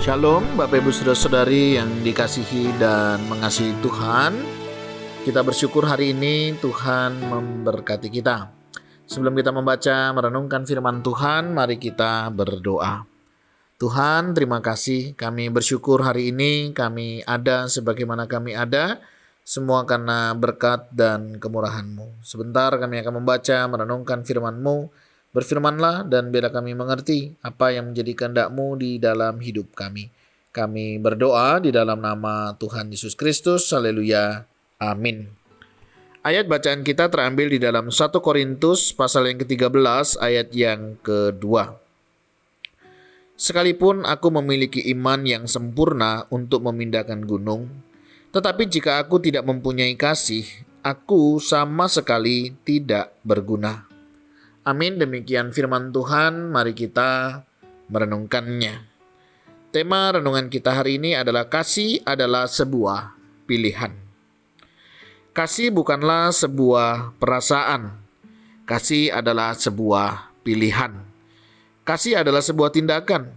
Shalom Bapak Ibu Saudara-saudari yang dikasihi dan mengasihi Tuhan. Kita bersyukur hari ini Tuhan memberkati kita. Sebelum kita membaca merenungkan firman Tuhan, mari kita berdoa. Tuhan, terima kasih, kami bersyukur hari ini kami ada sebagaimana kami ada, semua karena berkat dan kemurahan-Mu. Sebentar kami akan membaca merenungkan firman-Mu. Berfirmanlah dan biarlah kami mengerti apa yang menjadi kehendak-Mu di dalam hidup kami. Kami berdoa di dalam nama Tuhan Yesus Kristus. Haleluya. Amin. Ayat bacaan kita terambil di dalam 1 Korintus pasal yang ke-13 ayat yang kedua. Sekalipun aku memiliki iman yang sempurna untuk memindahkan gunung, tetapi jika aku tidak mempunyai kasih, aku sama sekali tidak berguna. Amin, demikian firman Tuhan, mari kita merenungkannya. Tema renungan kita hari ini adalah kasih adalah sebuah pilihan. Kasih bukanlah sebuah perasaan. Kasih adalah sebuah pilihan. Kasih adalah sebuah tindakan.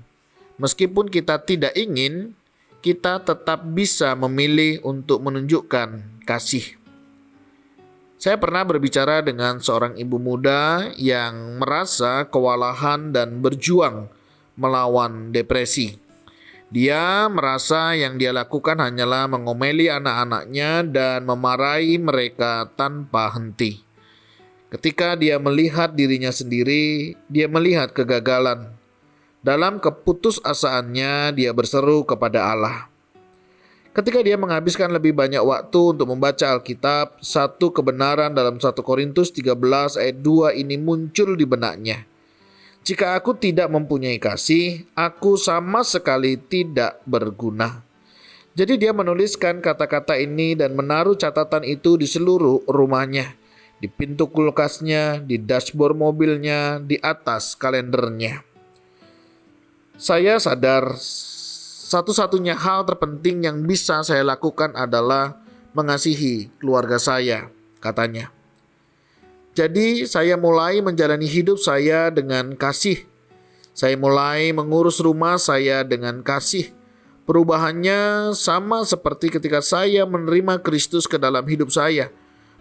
Meskipun kita tidak ingin, kita tetap bisa memilih untuk menunjukkan kasih. Saya pernah berbicara dengan seorang ibu muda yang merasa kewalahan dan berjuang melawan depresi. Dia merasa yang dia lakukan hanyalah mengomeli anak-anaknya dan memarahi mereka tanpa henti. Ketika dia melihat dirinya sendiri, dia melihat kegagalan. Dalam keputusasaannya, dia berseru kepada Allah. Ketika dia menghabiskan lebih banyak waktu untuk membaca Alkitab, satu kebenaran dalam 1 Korintus 13 ayat 2 ini muncul di benaknya. Jika aku tidak mempunyai kasih, aku sama sekali tidak berguna. Jadi dia menuliskan kata-kata ini dan menaruh catatan itu di seluruh rumahnya, di pintu kulkasnya, di dashboard mobilnya, di atas kalendernya. Saya sadar satu-satunya hal terpenting yang bisa saya lakukan adalah mengasihi keluarga saya, katanya. Jadi saya mulai menjalani hidup saya dengan kasih. Saya mulai mengurus rumah saya dengan kasih. Perubahannya sama seperti ketika saya menerima Kristus ke dalam hidup saya,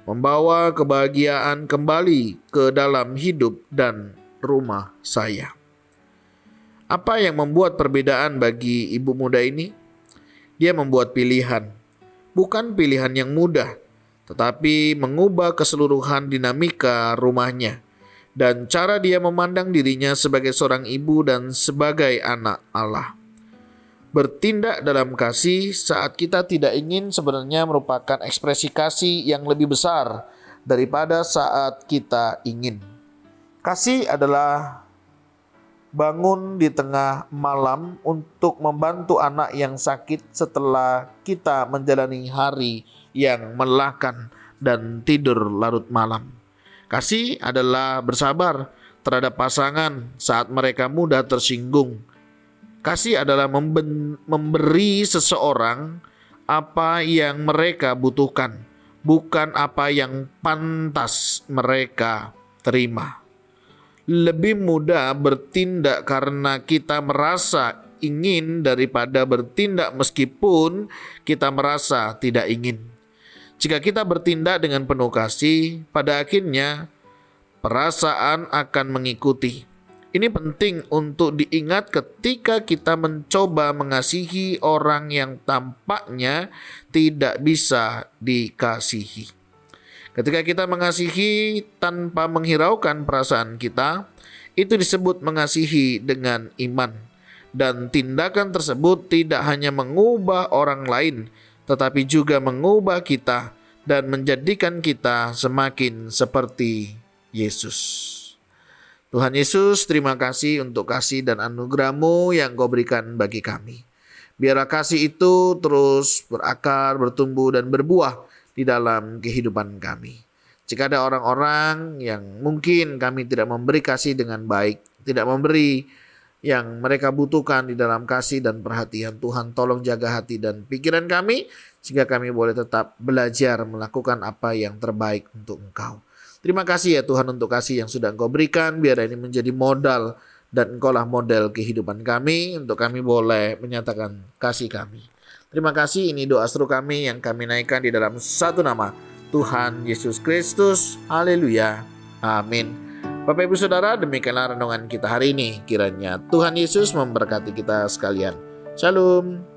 membawa kebahagiaan kembali ke dalam hidup dan rumah saya. Apa yang membuat perbedaan bagi ibu muda ini? Dia membuat pilihan. Bukan pilihan yang mudah, tetapi mengubah keseluruhan dinamika rumahnya dan cara dia memandang dirinya sebagai seorang ibu dan sebagai anak Allah. Bertindak dalam kasih saat kita tidak ingin sebenarnya merupakan ekspresi kasih yang lebih besar daripada saat kita ingin. Kasih adalah bangun di tengah malam untuk membantu anak yang sakit setelah kita menjalani hari yang melelahkan dan tidur larut malam. Kasih adalah bersabar terhadap pasangan saat mereka mudah tersinggung. Kasih adalah memberi seseorang apa yang mereka butuhkan, bukan apa yang pantas mereka terima. Lebih mudah bertindak karena kita merasa ingin daripada bertindak meskipun kita merasa tidak ingin. Jika kita bertindak dengan penuh kasih, pada akhirnya perasaan akan mengikuti. Ini penting untuk diingat ketika kita mencoba mengasihi orang yang tampaknya tidak bisa dikasihi. Ketika kita mengasihi tanpa menghiraukan perasaan kita, itu disebut mengasihi dengan iman. Dan tindakan tersebut tidak hanya mengubah orang lain, tetapi juga mengubah kita dan menjadikan kita semakin seperti Yesus. Tuhan Yesus, terima kasih untuk kasih dan anugerah-Mu yang Kau berikan bagi kami. Biarlah kasih itu terus berakar, bertumbuh dan berbuah di dalam kehidupan kami. Jika ada orang-orang yang mungkin kami tidak memberi kasih dengan baik, tidak memberi yang mereka butuhkan di dalam kasih dan perhatian, Tuhan tolong jaga hati dan pikiran kami, sehingga kami boleh tetap belajar melakukan apa yang terbaik untuk Engkau. Terima kasih ya Tuhan untuk kasih yang sudah Engkau berikan, biar ini menjadi modal dan Engkaulah model kehidupan kami untuk kami boleh menyatakan kasih kami. Terima kasih, ini doa seru kami yang kami naikkan di dalam satu nama, Tuhan Yesus Kristus. Haleluya. Amin. Bapak Ibu Saudara, demikianlah renungan kita hari ini. Kiranya Tuhan Yesus memberkati kita sekalian. Shalom.